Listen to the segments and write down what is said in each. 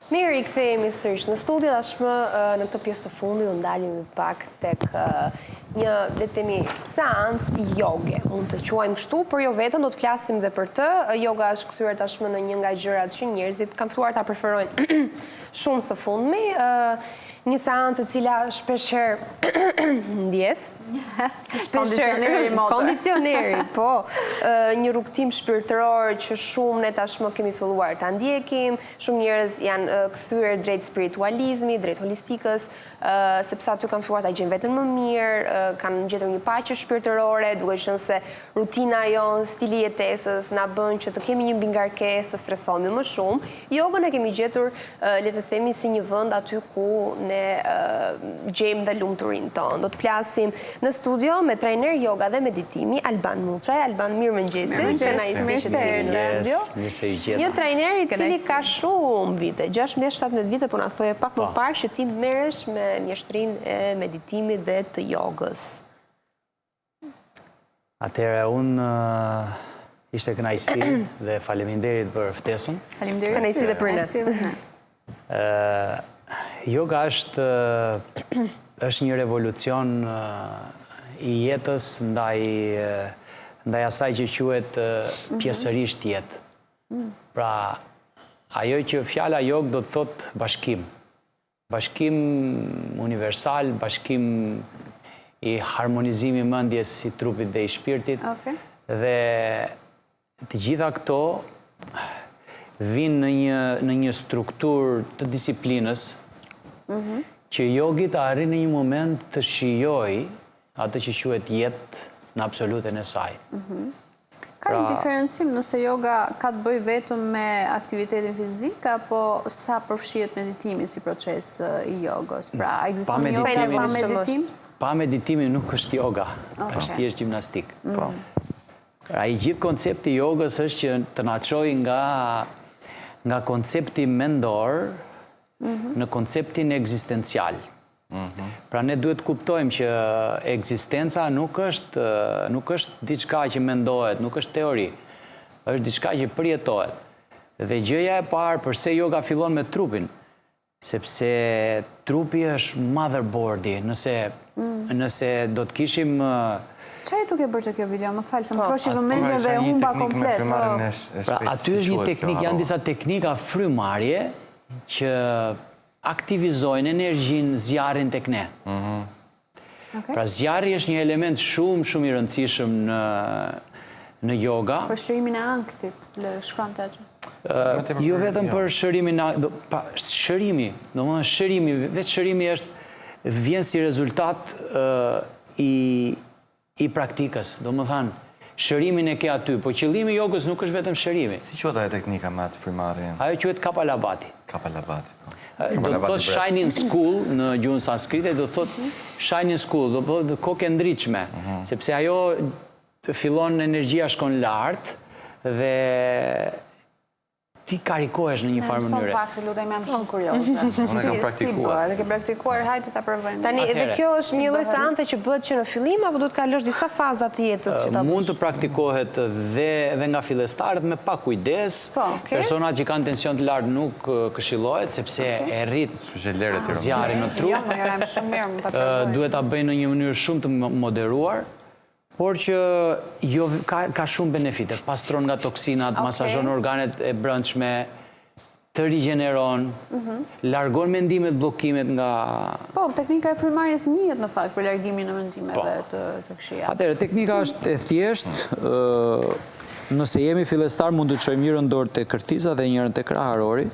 Mirë, i kthehemi sërish në studio, tashmë në këtë pjesë të fundit do ndalim pak tek një, le të themi, seancë joge. Mund të quajmë kështu, por jo vetëm, do të flasim dhe për të. Yoga është kthyer tashmë në një nga gjërat që njerëzit kanë filluar ta preferojnë shumë së fundmi. Një seancë e cila shpeshherë ndjes. Kondicioneri, po. Një rrugtim shpirtëror që shumë ne tashmë kemi filluar ta ndjekim. Shumë njerëz janë kthyer drejt spiritualizmit, drejt holistikës, sepse aty kanë filluar ta gjejnë veten më mirë, kanë gjetur një paqe shpirtërore, duke qenë se rutina jonë, stili i jetesës na bën që të kemi një mbingarkesë, të stresohemi më shumë. Jogën e kemi gjetur, le të themi, si një vend aty ku ne gjejmë dhe lumturinë tonë. Do të flasim në studio me trajner yoga dhe meditimi Alban Muçaj. Alban, mirëmëngjesi. Një trajner i cili ka shumë vite, 16-17 vite, po na thoje pak më parë që ti merresh me mjeshtrinë e meditimit dhe të jogës. Atëherë unë ishte kënaqësi dhe faleminderit për ftesën. Faleminderit. Kënaqësi dhe për ne. Yoga është një revolucion i jetës ndaj asaj që quhet pjesërisht jetë. Pra, ajo që fjala jog do të thotë bashkim. Bashkim universal, bashkim i harmonizimi mendjes si trupit dhe i shpirtit. Dhe të gjitha këto vinë në një strukturë të disiplinës që jogi të arrin në një moment të shijoj atë që quhet jetë në absoluten e saj. Ka një diferencim nëse yoga ka të bëjë vetëm me aktivitetin fizik apo sa përfshihet meditimi si proces i jogës? Pra, ekziston yoga pa meditim? Pa meditimi nuk është yoga, është thjesht gjimnastik. Pra, i gjithë koncepti i jogës është që të na çojë nga koncepti mendor në konceptin ekzistencial. Pra ne duhet kuptojmë që ekzistenca nuk është diçka që mendohet, nuk është teori, është diçka që përjetohet. Dhe gjëja e parë përse yoga fillon me trupin, sepse trupi është motherboardi, nëse do të kishim... Qa e duke bërë të kjo video? Më falë, se më troshi vëmendje dhe humba komplet. Pra, aty është një teknik, janë disa teknika frymarrje që aktivizojnë energjinë zjarrin tek ne. Pra, zjarri është një element shumë i rëndësishëm në yoga. Për shërimin e ankthit, shkronte atë. Jo vetëm për shërimin e shërimi, domethënë shërimi, vetë shërimi vjen si rezultat i praktikës, domethënë shërimin e ke aty, po qëllimi i jogës nuk është vetëm shërimi. Si quhet ajo teknika me atë frymarrjen? Ajo quhet Kapalabhati. Kapalabhati. Do të thotë shining school në gjuhën sanskrite, do të thotë shining school, do të thotë kokë e ndritshme, sepse ajo fillon energjia shkon lart dhe ti karikohesh në një farë mënyre. Son pak të lutem, jam shumë kurioze. Unë kam praktikuar. Edhe ke praktikuar, hajde ta provojmë. Tani, edhe kjo është një lloj seance që bëhet që në fillim apo duhet kalosh disa faza të jetës që ta bësh? Mund të praktikohet dhe nga fillestarët me pak kujdes. Personat që kanë tension të lartë nuk këshillohet sepse e rrit zjarrin në trup. Duhet ta bëjnë në një mënyrë shumë të moderuar. Por që ka shumë benefite, pastron nga toksinat, masazhon organet e brendshme, të rigjeneron, largon mendimet, bllokimet nga... Po, teknika e frymarrjes njihet në fakt për largimin e mendimeve të këqija. Atëherë, teknika është e thjeshtë, nëse jemi fillestar mund të çojmë njërin dorë te kërthiza dhe njërin te kraharori.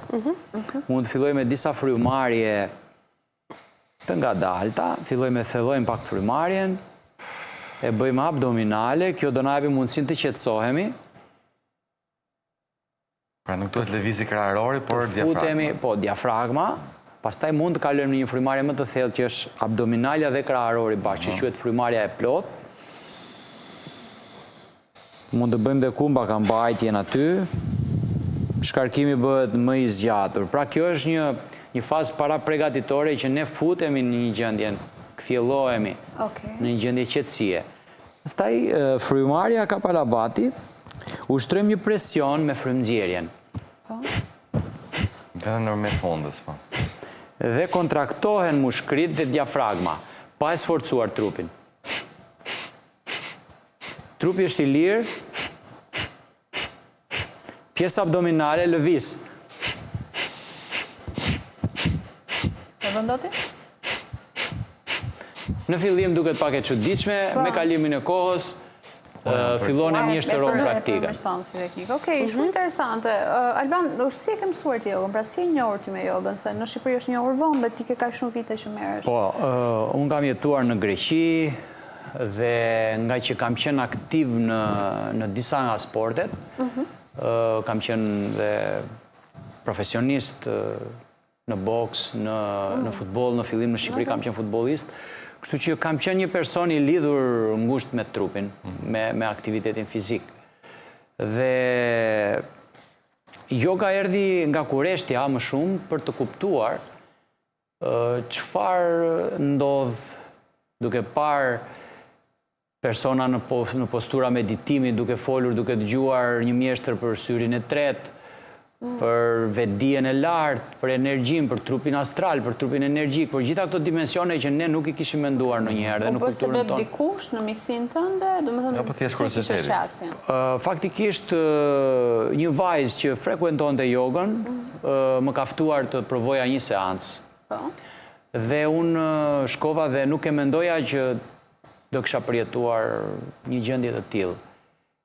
Mund të fillojmë me disa frymarrje të ngadalta, thellojmë pak frymarrjen, e bëjmë abdominale, kjo do na japi mundësinë të qetësohemi. Pra nuk duhet lëvizi kraharori, por diafragma. Po, diafragma. Pastaj mund të kalojmë në një frymarrje më të thellë që është abdominalja dhe kraharori bashkë, që quhet frymarrja e plot. Mund të bëjmë dhe kumba ka mbajtjen aty. Shkarkimi bëhet më i zgjatur. Pra kjo është një fazë para përgatitore që ne futemi në një gjendje, kthjellohemi në një gjendje qetësie. Pastaj frymarrja Kapalabhati, ushtrojmë një presion me frymënxjerrjen. Edhe nërmet fondës, po. Dhe kontraktohen mushkrit dhe diafragma, pa e sforcuar trupin. Trupi është i lirë, pjesa abdominale lëviz. E vendoti? Në fillim duket pak e çuditshme, me kalimin e kohës, fillon e mjeshtëron praktike. Okej, shumë interesante. Alban, si e ke mësuar ti jogën? Pra, si e njohur ti me jogën? Se në Shqipëri është njohur vonë dhe ti ke kaq shumë vite që merresh. Po, unë kam jetuar në Greqi dhe nga që kam qenë aktiv në disa nga sportet, kam qenë dhe profesionist në boks, në futbol, në fillim në Shqipëri kam qenë futbolist. Kështu që kam qenë një person i lidhur ngushtë me trupin, me aktivitetin fizik. Dhe yoga erdhi nga kureshtja më shumë për të kuptuar çfarë ndodh duke parë persona në postura meditimi, duke folur, duke dëgjuar një mjeshtër për syrin e tretë, për vetdijen e lartë, për energjin, për trupin astral, për trupin energjik, për gjitha këto dimensione që ne nuk i kishim menduar ndonjëherë dhe në kulturën tonë. Po se dikush në misin tënde, domethënë si kishe qasjen? Faktikisht një vajzë që frekuentonte jogën më ka ftuar të provoja një seancë. Dhe unë shkova dhe nuk e mendoja që do kisha përjetuar një gjendje të tillë.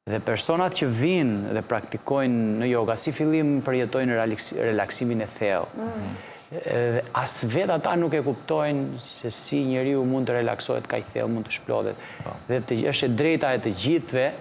Dhe personat që vinë dhe praktikojnë në yoga, si fillim përjetojnë relaksimin e thellë. As vetë ata nuk e kuptojnë se si njeriu mund të relaksohet kaq thellë, mund të shplodhet. Dhe është e drejta e të gjithëve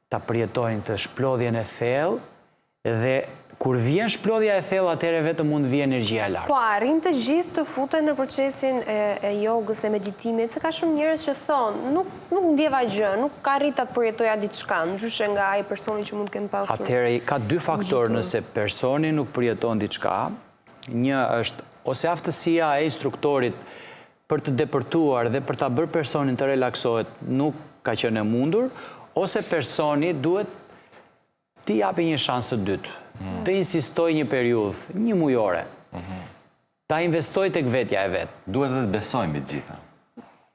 ta përjetojnë të shplodhjen e thellë dhe kur vjen shplodhja e thellë, atëherë vetëm mund vjen energjia e lartë. Po, arrin të gjithë të futen në procesin e jogës, e meditimit, se ka shumë njerëz që thonë, nuk ndjeva gjë, nuk arrita të përjetoja diçka, ndryshe nga ai personi që mund të kenë pasur. Atëherë ka dy faktorë nëse personi nuk përjeton diçka. Një është ose aftësia e instruktorit për të depërtuar dhe për ta bërë personin të relaksohet nuk ka qenë e mundur, ose personi duhet t'i japi një shansë të dytë. Të insistoj një periudhë, një mujore, ta investoj tek vetja e vetë. Duhet dhe të besojmë të gjitha.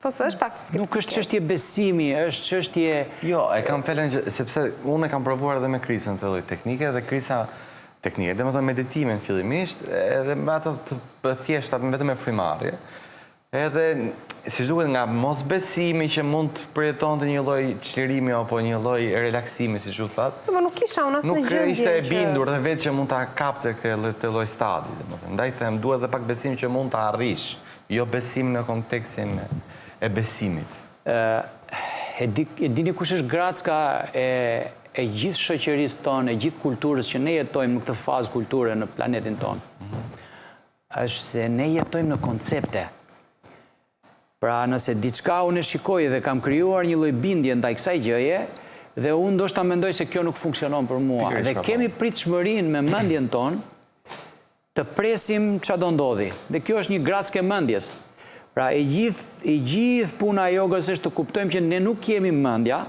Po së është pak të skeptike. Nuk është çështje besimi, është çështje... Jo, e kam felen, sepse unë e kam provuar edhe me Krisën të lloj teknike, dhe Krisa teknike, dhe më të meditimin fillimisht, edhe me atë të thjeshtat, vetëm me frimarje, edhe si duket nga mos besimi që mund të përjetonte një lloj çlirimi apo një lloj relaksimi, siç u thatë. Po nuk kisha unë asnjë gjendje. Nuk ishte e bindur dhe vetë që mund ta kapte këtë lloj stadi, domethënë. Ndaj them, duhet edhe pak besim që mund ta arrish, jo besim në kontekstin e besimit. E dini kush është gracka e gjithë shoqërisë tonë, e gjithë kulturës që ne jetojmë në këtë fazë kulture në planetin tonë? Është se ne jetojmë në koncepte. Pra nëse diçka unë e shikoj dhe kam krijuar një lloj bindje ndaj kësaj gjëje, dhe unë ndoshta mendoj se kjo nuk funksionon për mua. Dhe kemi pritshmërinë me mendjen tonë të presim çfarë do ndodhi. Dhe kjo është një grackë mendjes. Pra e gjithë puna e jogës është të kuptojmë që ne nuk kemi mendja,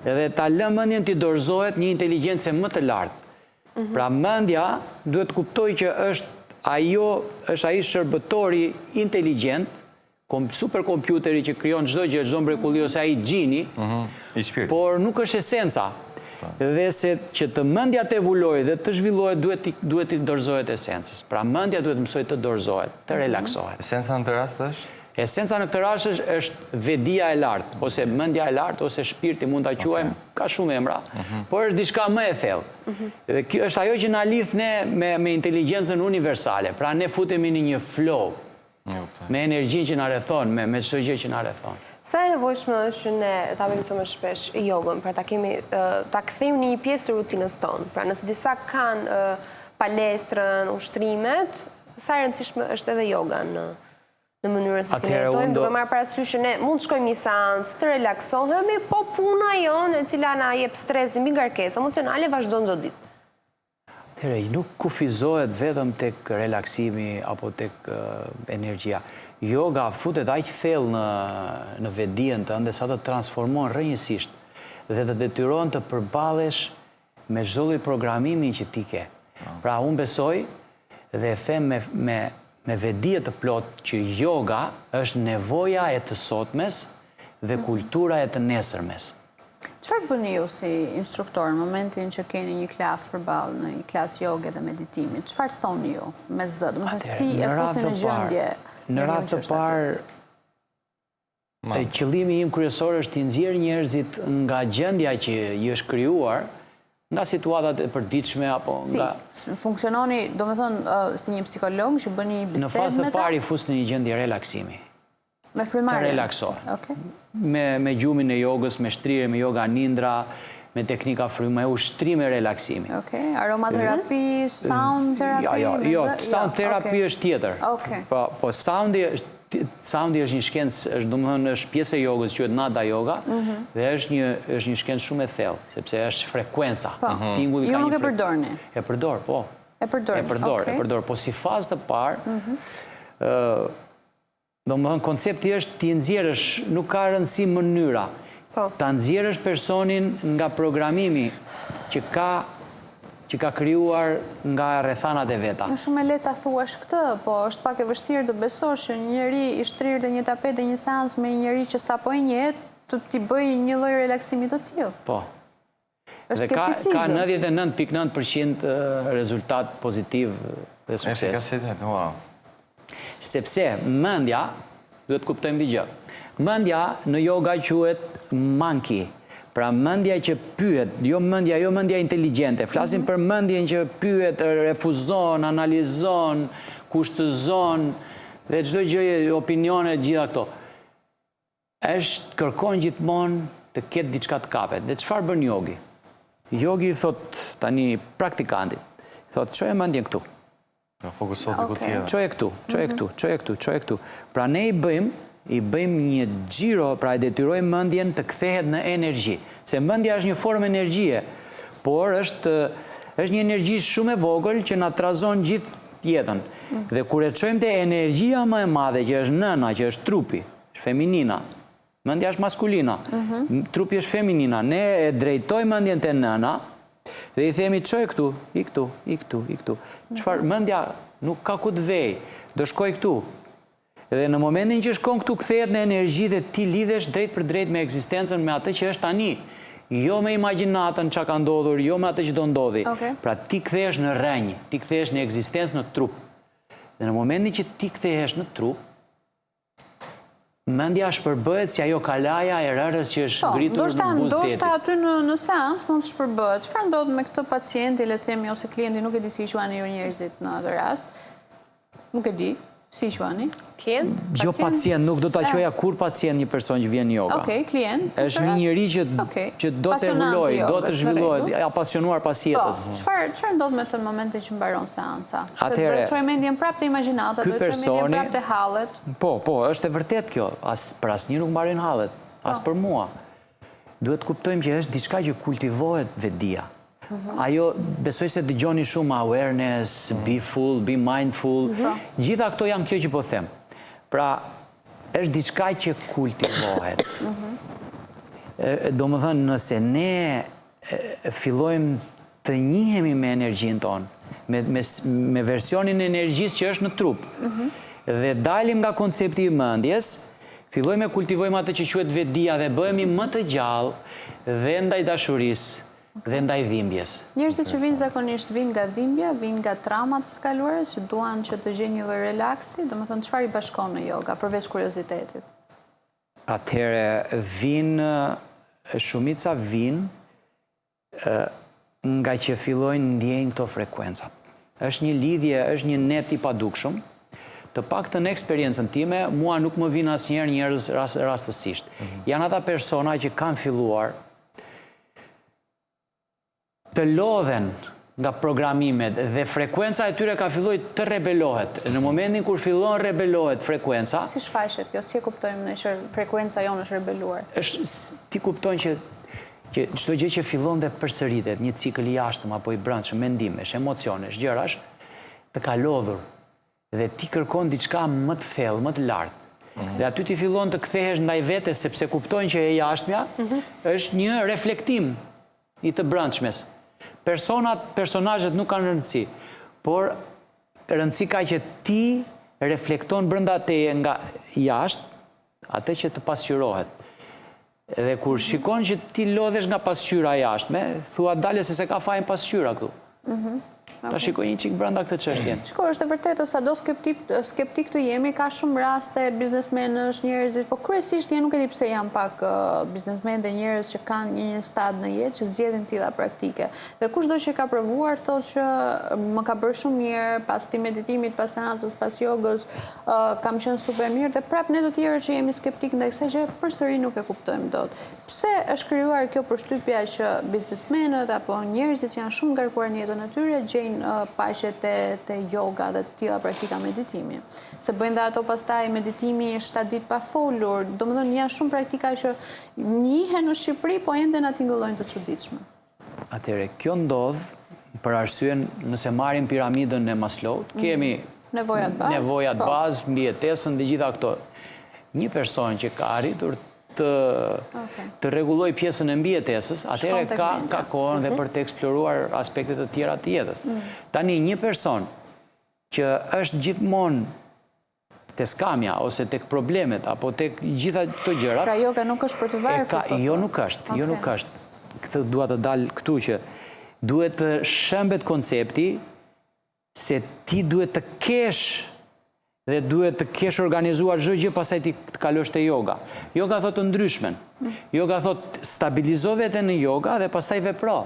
dhe ta lëmë mendjen të dorëzohet një inteligjencë më të lartë. Pra mendja duhet të kuptoj që është ai shërbëtori inteligjent, superkompjuteri që krijon çdo gjë, çdo mrekulli, ose ai gjini, por nuk është esenca. Dhe se që të mendja të evolojë dhe të zhvillohet, duhet të dorëzohet esencës. Pra mendja duhet mësoj të dorëzohet, të relaksohet. Esenca në këtë rast është? Esenca në këtë rast është vetdia e lartë, ose mendja e lartë, ose shpirti, mund ta quajmë, ka shumë emra, por është diçka më e thellë. Dhe kjo është ajo që na lidh ne me inteligjencën universale. Pra ne futemi në një flow, me energjinë që na rrethon, me çdo gjë që na rrethon. Sa e nevojshme është që ne ta bëjmë më shpesh jogën, pra ta kthejmë në një pjesë të rutinës tonë. Pra nëse disa kanë palestrën, ushtrimet, sa e rëndësishme është edhe joga në mënyrën se si ne jetojmë, duke marrë parasysh që ne mund të shkojmë një seancë, të relaksohemi, po puna jonë e cila na jep stres dhe mbi ngarkesë emocionale vazhdon çdo ditë. Nuk kufizohet vetëm tek relaksimi apo tek energjia. Yoga futet aq thellë në vetdijen tënde sa të transformon rrënjësisht dhe të detyron të përballesh me çdo lloj programimi që ti ke. Pra unë besoj dhe them me vedije të plot që yoga është nevoja e të sotmes dhe kultura e të nesërmes. Çfarë bëni ju si instruktor në momentin që keni një klasë përballë, në një klasë joge dhe meditimi? Çfarë thoni ju me zë? Do të thënë si e fusni në gjendje? Në radhë të parë, qëllimi im kryesor është t'i nxjerr njerëzit nga gjendja që i është krijuar, nga situatat e përditshme apo nga... Si funksiononi, do të thënë, si një psikolog që bëni bisedë me ta? Në fazë të parë i fus në një gjendje relaksimi. Me frymarrje? Të relaksohet. Okej. Me gjumin e jogës, me shtrire, me yoga nindra, me teknika me ushtrime relaksimi. Okej, aromaterapi, sound terapi? Jo, sound terapi është tjetër. Okej. Po soundi është një shkencë, domethënë është pjesë e jogës, quhet nada yoga, dhe është një shkencë shumë e thellë, sepse është frekuenca. Ju nuk e përdorni? E përdor, po. E përdor, po si fazë të parë, domethënë koncepti është t'i nxjerrësh, nuk ka rëndësi mënyra. Ta nxjerrësh personin nga programimi që ka krijuar nga rrethanat e veta. Është shumë e lehtë ta thuash këtë, po është pak e vështirë të besosh që një njeri i shtrirë dhe një tapet dhe një seancë me një njeri që sapo e njeh, të t'i bëj një lloj relaksimi të tillë. Po. Është Dhe ka skepticizëm. 99.9% rezultat pozitiv dhe sukses. Efikasitet, wow. Sepse mendja, duhet kuptojmë një gjë. Mendja në yoga quhet monkey. Pra mendja që pyet, jo mendja inteligjente. Flasim për mendjen që pyet, refuzon, analizon, kushtëzon dhe çdo gjë, opinione, gjitha këto. Kërkon gjithmonë të ketë diçka të kapet. Dhe çfarë bën jogi? Jogi thot tani praktikantit, thot çoje mendjen këtu. Fokusohet diku tjetër. Çoje këtu. Pra ne i bëjmë një xhiro, pra e detyrojmë mendjen të kthehet në energji. Se mendja është një formë energjie, por është një energji shumë e vogël që na trazon gjithë jetën. Dhe kur e çojmë te energjia më e madhe që është nëna, që është trupi, është feminina. Mendja është maskulina. Trupi është feminina. Ne e drejtojmë mendjen te nëna dhe i themi çoj këtu, i këtu. Çfarë mendja nuk ka ku të vej, do shkoj këtu. Dhe në momentin që shkon këtu kthehet në energji dhe ti lidhesh drejt për drejt me ekzistencën, me atë që është tani. Jo me imagjinatën çka ka ndodhur, jo me atë që do ndodhi. Pra ti kthehesh në rrenjë, ti kthehesh në ekzistencë, në trup. Dhe në momentin që ti kthehesh në trup, mendja shpërbëhet si ajo kalaja e rërës që është ngritur në buzë detit. Ndoshta aty në seancë mund të shpërbëhet. Çfarë ndodh me këtë pacienti, le të themi, ose klienti, nuk e di si i quani ju njerëzit në atë rast. Nuk e di. Si i quani? Klient? Jo pacient, nuk do ta quaja kur pacient një person që vjen në yoga. Okej, klient. Është një njeri që do të evoluojë, do të zhvillojë, apasionuar pas jetës. Çfarë ndodh me të në momentin që mbaron seanca? Atëherë, do të çojë mendjen prapë te imagjinata, do të çojë mendjen prapë te hallet. Po, është e vërtet kjo. Për asnjë nuk mbaron hallet, as për mua. Duhet kuptojmë që është diçka që kultivohet vedia. Ajo, besoj se dëgjoni shumë awareness, be full, be mindful, gjitha këto janë kjo që po them. Pra, është diçka që kultivohet. Do më thënë, nëse ne fillojmë të njihemi me energjin tonë, me versionin e energjisë që është në trup, dhe dalim nga koncepti i mendjes, fillojmë e kultivojmë atë që quhet vedia dhe bëhemi më të gjallë dhe ndaj dashurisë, dhe ndaj dhimbjes. Njerëzit që vinë zakonisht vinë nga dhimbja, vinë nga traumat të skaluara, që duan që të gjejnë një lloj relaksi, domethënë çfarë i bashkon në yoga përveç kuriozitetit? Atëherë shumica vinë nga që fillojnë ndjejnë këto frekuencat. Është një lidhje, është një net i padukshëm. Të paktën në eksperiencën time, mua nuk më vinë asnjëherë njerëz rastësisht. Janë ata persona që kanë filluar të lodhen nga programimet dhe frekuenca e tyre ka filluar të rebelohet. Në momentin kur fillon rebelohet frekuenca... Si shfaqet kjo? Si e kuptojmë ne që frekuenca jonë është rebeluar? Ti kuptojnë që çdo gjë që fillon dhe përsëritet, një cikël i jashtëm apo i brendshëm, mendimesh, emocionesh, gjërash, të ka lodhur. Dhe ti kërkon diçka më të thellë, më të lartë. Dhe aty ti fillon të kthehesh ndaj vetes sepse kuptojnë që e jashtmja është një reflektim i të brendshmes. Personazhet nuk kanë rëndësi, por rëndësi ka që ti reflekton brenda teje nga jashtë atë që të pasqyrohet. Dhe kur shikon që ti lodhesh nga pasqyra jashtme, thua dale se ka fajin pasqyra këtu. Ta shikoj një qik brenda këtë çështje. Shiko, është e vërtetë, sado skeptik të jemi, ka shumë raste biznesmenësh, njerëzit, po kryesisht nuk e di pse janë pak biznesmenë dhe njerëz që kanë një stad në jetë që zgjedhin tilla praktike. Dhe kushdo që ka provuar thotë që më ka bërë shumë mirë, pas këtij meditimit, pas seancës, pas jogës, kam qenë super mirë dhe prap ne të tjerë që jemi skeptik ndaj kësaj gjë përsëri nuk e kuptojmë dot. Pse është krijuar kjo përshtypja që biznesmenët apo njerëzit që janë shumë ngarkuar në jetën e tyre gjejnë paqe te yoga dhe të tilla praktika meditimi. Se bëjnë dhe ato pastaj meditimi 7 ditë pa folur, domethënë janë shumë praktika që njihen në Shqipëri, po ende na tingëllojnë të çuditshme. Atëherë, kjo ndodh për arsyen nëse marrim piramidën e Maslow't, kemi nevojat bazë, mbijetesën dhe gjitha këto. Një person që ka arritur të rregulloj pjesën e mbijetesës, atëherë ka kohën dhe për të eksploruar aspektet të tjera të jetës. Tani një person që është gjithmonë te skamja ose tek problemet apo tek gjitha këto gjërat. Pra yoga nuk është për të varfër. Jo nuk është. Këtë dua të dalë këtu që duhet të shëmbet koncepti se ti duhet të kesh dhe duhet të kesh organizuar çdo gjë pastaj ti të kalosh te yoga. Yoga thotë ndryshmen. Yoga thotë stabilizo veten në yoga dhe pastaj vepro.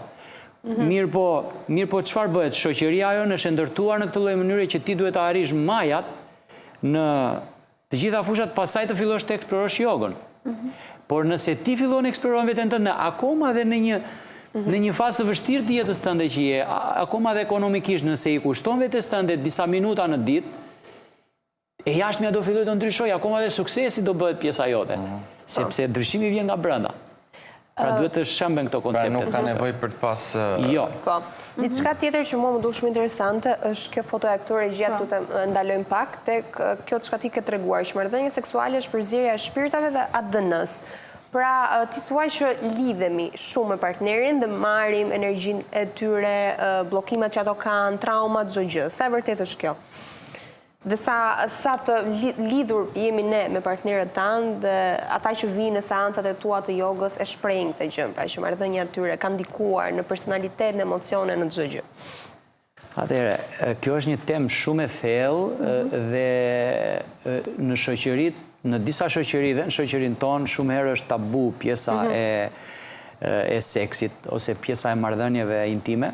Mirë po çfarë bëhet? Shoqëria jonë është ndërtuar në këtë lloj mënyre që ti duhet të arrish majat në të gjitha fushat pastaj të fillosh të eksplorosh jogën. Por nëse ti fillon eksploron veten tënde akoma dhe në një fazë të vështirë të jetës tënde që je, akoma dhe ekonomikisht nëse i kushton vetes tënde disa minuta në ditë, e jashtëmja do filloj të ndryshoj, akoma dhe suksesi do bëhet pjesa jote, sepse ndryshimi vjen nga brenda. Pra duhet të shëmben këto koncepte. Pra nuk ka nevojë për të pas... Jo. Po. Diçka tjetër që mua më duk shumë interesante është kjo foto e aktorit gjatë ku të ndalojmë pak tek kjo çka ti ke treguar që marrëdhënia seksuale është përzierja e shpirtave dhe ADN-s. Pra, ti thuaj që lidhemi shumë me partnerin dhe marrim energjinë e tyre, bllokimet që ato kanë, traumat, çdo gjë. Sa e vërtetë është kjo? Dhe sa të lidhur jemi ne me partnerët tanë dhe ata që vinë në seancat e tua të jogës e shprehin këtë gjë, pra që marrëdhënia e tyre ka ndikuar në personalitet, në emocione, në çdo gjë. Atëherë, kjo është një temë shumë e thellë dhe në shoqëritë, në disa shoqëri dhe në shoqërinë tonë shumë herë është tabu pjesa e seksit ose pjesa e marrëdhënieve intime.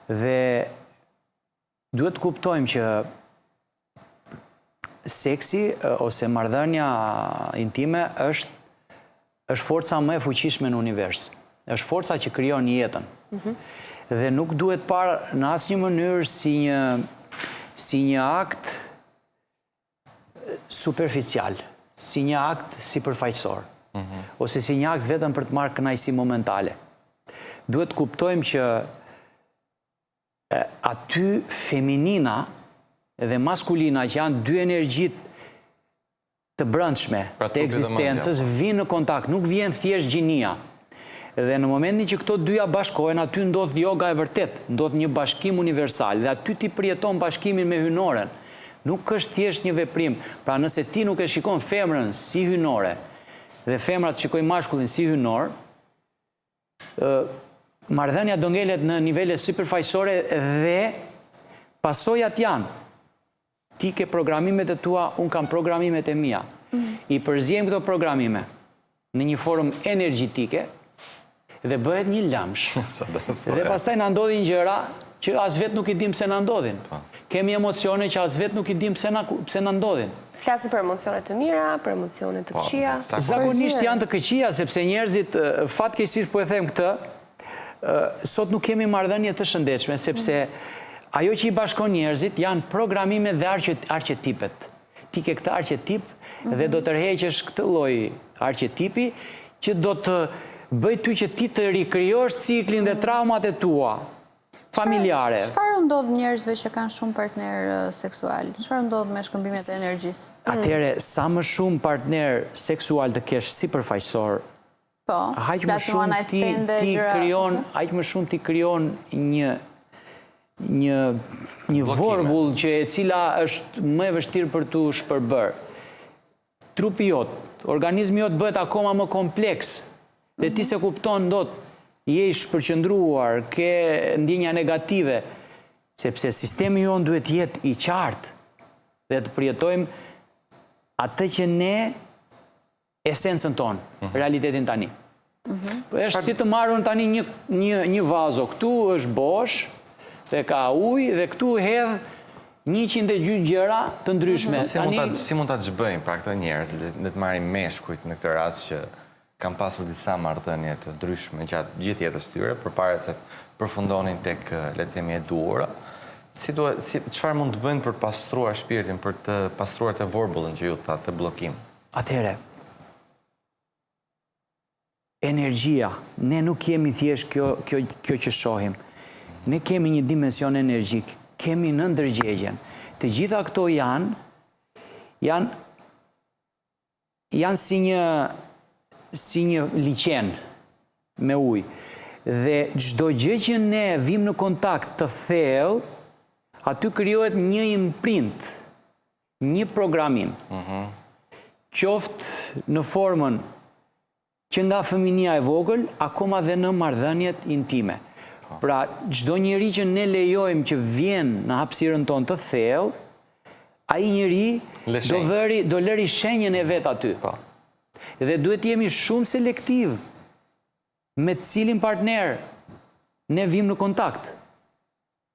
Dhe duhet të kuptojmë që seksi ose marrëdhënia intime është forca më e fuqishme në univers. Është forca që krijon jetën. Dhe nuk duhet parë në asnjë mënyrë si një akt superficial, si një akt sipërfaqësor, ose si një akt vetëm për të marrë kënaqësi momentale. Duhet të kuptojmë që aty feminina dhe maskulina që janë dy energjit të brendshme të ekzistencës vinë në kontakt, nuk vjen thjesht gjinia. Dhe në momentin që këto dyja bashkohen, aty ndodh yoga e vërtet, ndodh një bashkim universal dhe aty ti përjeton bashkimin me hynoren. Nuk është thjesht një veprim. Pra nëse ti nuk e shikon femrën si hynore dhe femrat shikojnë mashkullin si hynor, marrëdhënia do ngelet në nivele superfaqësore dhe pasojat janë. Ti ke programimet e tua, unë kam programimet e mia. I përziejmë këto programime në një formë energjitike dhe bëhet një lamsh. Dhe pastaj na ndodhin gjëra që as vetë nuk i dim pse na ndodhin. Kemi emocione që as vetë nuk i dim pse na ndodhin. Flasim për emocione të mira, për emocione të këqija. Zakonisht janë të këqija, sepse njerëzit, fatkeqësisht po e them këtë, sot nuk kemi marrëdhënie të shëndetshme, sepse ajo që i bashkon njerëzit janë programimet dhe arqetipet. Ti ke këtë arqetip dhe do të rheqësh këtë lloj arqetipi që do të bëj ty që ti të rikrijosh ciklin dhe traumat e tua familjare. Çfarë ndodh njerëzve që kanë shumë partner seksual? Çfarë ndodh me shkëmbimet e energjisë? Atëherë, sa më shumë partner seksual të kesh sipërfaqësor, aq më shumë ti krijon një një vorbull që e cila është më e vështirë për të shpërbër. Trupi jot, organizmi jot bëhet akoma më kompleks dhe ti se kupton dot je i shpërqendruar, ke ndjenja negative, sepse sistemi jonë duhet jetë i qartë dhe të përjetojmë atë që ne esencën tonë, realitetin tani. Është si të marrën tani një vazo, këtu është bosh, dhe ka ujë, dhe këtu hedh 100 gjëra të ndryshme. Si mund ta zhbëjmë pra këto njerëz, le të marrim meshkujt në këtë rast që kanë pasur disa marrëdhënie të ndryshme gjatë gjithë jetës tyre, përpara se përfundonin tek, le të themi, e duhura. Çfarë mund të bëjnë për të pastruar shpirtin, për të pastruar të vorbullin që ju thatë, të bllokim? Atëherë, energjia, ne nuk jemi thjesht kjo që shohim. Ne kemi një dimension energjik, kemi në ndërgjegjen. Të gjitha këto janë si një liqen me ujë. Dhe çdo gjë që ne vim në kontakt të thellë, aty krijohet një imprint, një programim. Qoftë në formën që nga fëminia e vogël, akoma dhe në marrëdhëniet intime. Pra, çdo njeri që ne lejojmë që vjen në hapësirën tonë të thellë, ai njeri do lëri shenjën e vet aty. Dhe duhet jemi shumë selektiv me cilin partner ne vim në kontakt.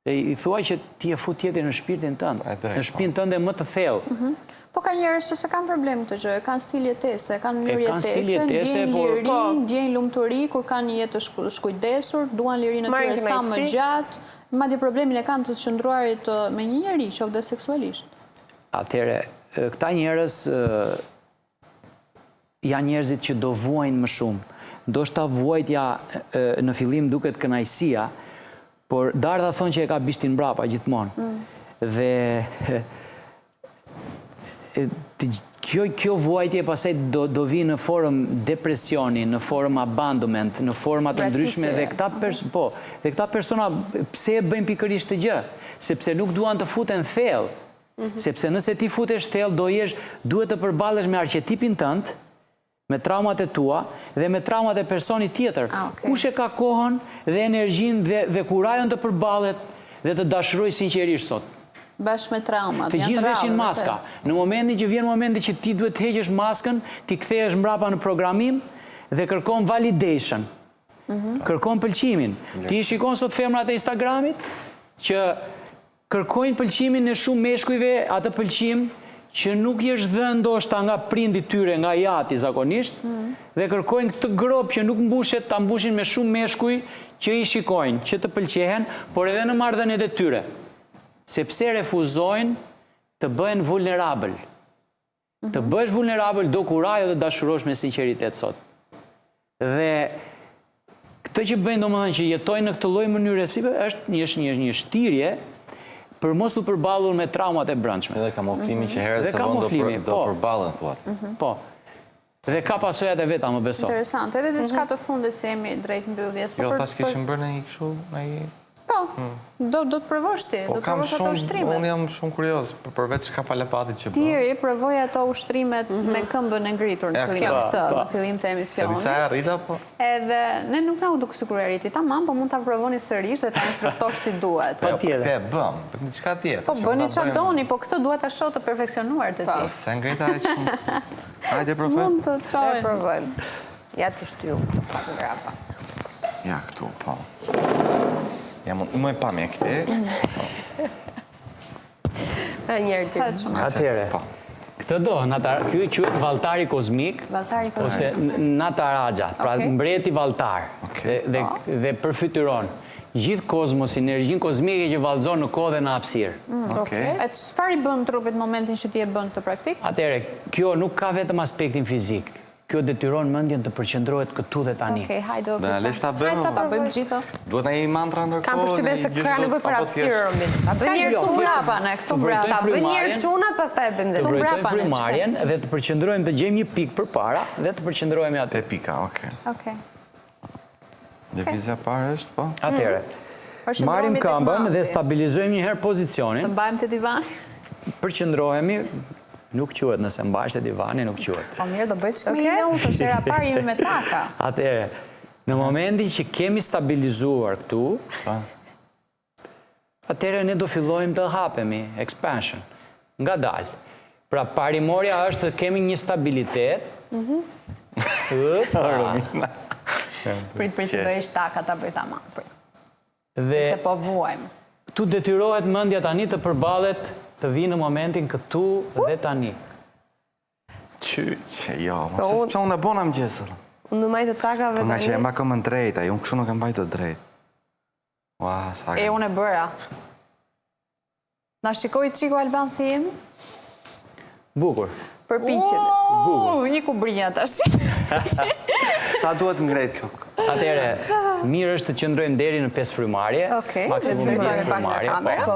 Dhe i thuaj që ti e fut tjetër në shpirtin tënd, në shpirtin tënde më të thellë. Po ka njerëz që s'kan problem këtë gjë, kanë stil jetese, kanë mënyrë jetese, ndjejnë liri, ndjejnë lumturi kur kanë një jetë të shkujdesur, duan lirinë e tyre sa më gjatë, madje problemin e kanë të qëndruarit me një njeri, qoftë dhe seksualisht. Atëherë, këta njerëz janë njerëzit që do vuajnë më shumë. Ndoshta vuajtja në fillim duket kënaqësia, por Darda thonë që e ka bishtin mbrapa gjithmonë. Dhe kjo vuajtje pastaj do vi në formë depresioni, në formë abandonment, në forma të ndryshme dhe këta persona pse e bëjnë pikërisht të gjë? Sepse nuk duan të futen thellë. Sepse nëse ti futesh thellë, duhet të përballesh me arqetipin tënd, me traumat e tua dhe me traumat e personit tjetër. Kush e ka kohën dhe energjinë dhe kurajën të përballet dhe të dashurojë sinqerisht sot? Bashkë me traumat. Të gjithë veshin maska. Në momentin që vjen momenti që ti duhet të heqësh maskën, ti kthehesh mbrapa në programim dhe kërkon validation. Kërkon pëlqimin. Ti shikon sot femrat e Instagramit që kërkojnë pëlqimin e shumë meshkujve, atë pëlqim që nuk i është dhënë ndoshta nga prindi tyre, nga jati zakonisht, dhe kërkojnë këtë grop që nuk mbushet, ta mbushin me shumë meshkuj që i shikojnë, që të pëlqehen, por edhe në marrëdhëniet e tyre. Sepse refuzojnë të bëhen vulnerabël. Të bëhesh vulnerabël do kurajo dhe dashurosh me sinqeritet sot. Dhe këtë që bëjnë domethënë që jetojnë në këtë lloj mënyre është një shtirje për mos u përballur me traumat e brendshme. Edhe kamuflimi që herët se vonë do përballen thuat. Po. Dhe ka pasojat e veta, më beso. Interesant. Edhe diçka të fundit se jemi drejt mbylljes. Jo, tash kishim bërë një kështu, Po, do të provosh ti, do të provosh ato ushtrimet. Unë jam shumë kurioz, përveç ka palapatit që bë. Tiri provoj ato ushtrimet me këmbën e ngritur në fillim të emisionit. Se disa e rrita, po? Edhe, ne nuk na u duk sikur e rriti tamam, po mund ta provoni sërish dhe ta instruktosh si duhet. Po tjetër. Te bëm, për diçka tjetër. Po bëni çfarë doni, po këtë duhet ta shoh të perfeksionuar te ti. Po, se ngrita aq shumë. Hajde provojmë. Mund të çojmë. Provojmë. Ja të shtyjum këto grapa. Ja këtu, po. Jam më e pamje këte. Njërë të Atëhere, këtë do, kjo quhet Valtari kozmik, ose Nataraja, pra mbreti Valtar, dhe përfytyron gjithë kozmosin, energjinë kozmike që vallëzon në kohë dhe në hapësirë. E çfarë i bën trupit në momentin që ti e bën këtë praktikë? Atëhere, kjo nuk ka vetëm aspektin fizik. Kjo detyron mendjen të përqendrohet këtu dhe tani. Okej, hajde. Dhe le ta bëjmë. Ta bëjmë gjithë. Duhet ai mantra ndërkohë. Kam përshtypjen se ka nevojë për hapësirë Romit. Ta bëjmë Ska këtu mbrapa ne, këtu mbrapa. Ta bëjmë një herë çunat, pastaj e bëjmë Të dhe vërtojmë frymarrjen dhe të përqendrohemi, të gjejmë një pikë përpara dhe të përqendrohemi atë. Te pika, okay. Okej. Lëvizja parë është, po? Atëherë, Marrim këmbën dhe stabilizojmë një herë Të pozicionin. mbajmë të divan. Përqëndrohemi, nuk quhet nëse mbash të divani, nuk quhet. Po mirë, do bëj që me një unë, së shera parë jemi me taka. Atëre, në momentin që kemi stabilizuar këtu, atëre ne do fillojmë të hapemi, expansion, nga dalë. Pra parimorja është të kemi një stabilitet. Prit se do ish taka ta bëj tamam. Dhe Se po vuajmë. tu detyrohet mendja tani të përballet të vinë në momentin këtu dhe tani. Jo, se s'po unë e bona më gjesër. Unë në majtë të takave Po nga që e tani. mba këmën drejta, unë kështu nuk e mbajtë të drejt. Ua, sa E unë e bëra. Na shikoj qiko Alban si jemi? Bukur. Përpiqemi. Një kubrinja tash. Sa duhet ngrejt kjo? Atëre, mirë është të qëndrojmë deri në 5 frymarje, Okej, maksimumi drejtojmë 10 pak nga frymarje, kamera. po.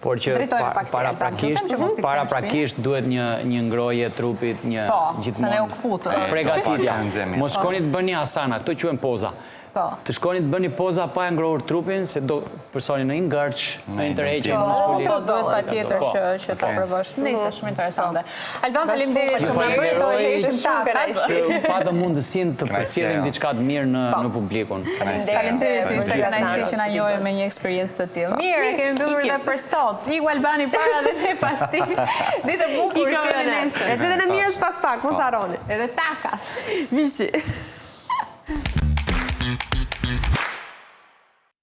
Por që Drejtojmë pak tjerë, lutem që mos t'i kthejmë paraprakisht duhet një ngroje trupit, një Po, gjithmonë. se ne u kputë. Përgatitja. Janë nxemje. Mos shkoni të bëni asana, këto quhen poza. Po. Të shkoni të bëni poza pa e ngrohur trupin, se do përsoni në një ngërç, në një tërheqje muskulit. Po, duhet pa tjetër që ta provosh. Nëse, shumë interesante. Alban, faleminderit që më bëri të rretheshim takat. Që patëm mundësinë të përcjellim diçka të mirë në publikun. Faleminderit, ishte kënaqësi që na njohim me një eksperiencë të tillë. Mirë, kemi mbyllur edhe për sot. Iku Albani para dhe ne pas ti. Ditë e bukur që nesër. Recetën e mirës pas pak, mos harroni. Edhe takas. Vishi.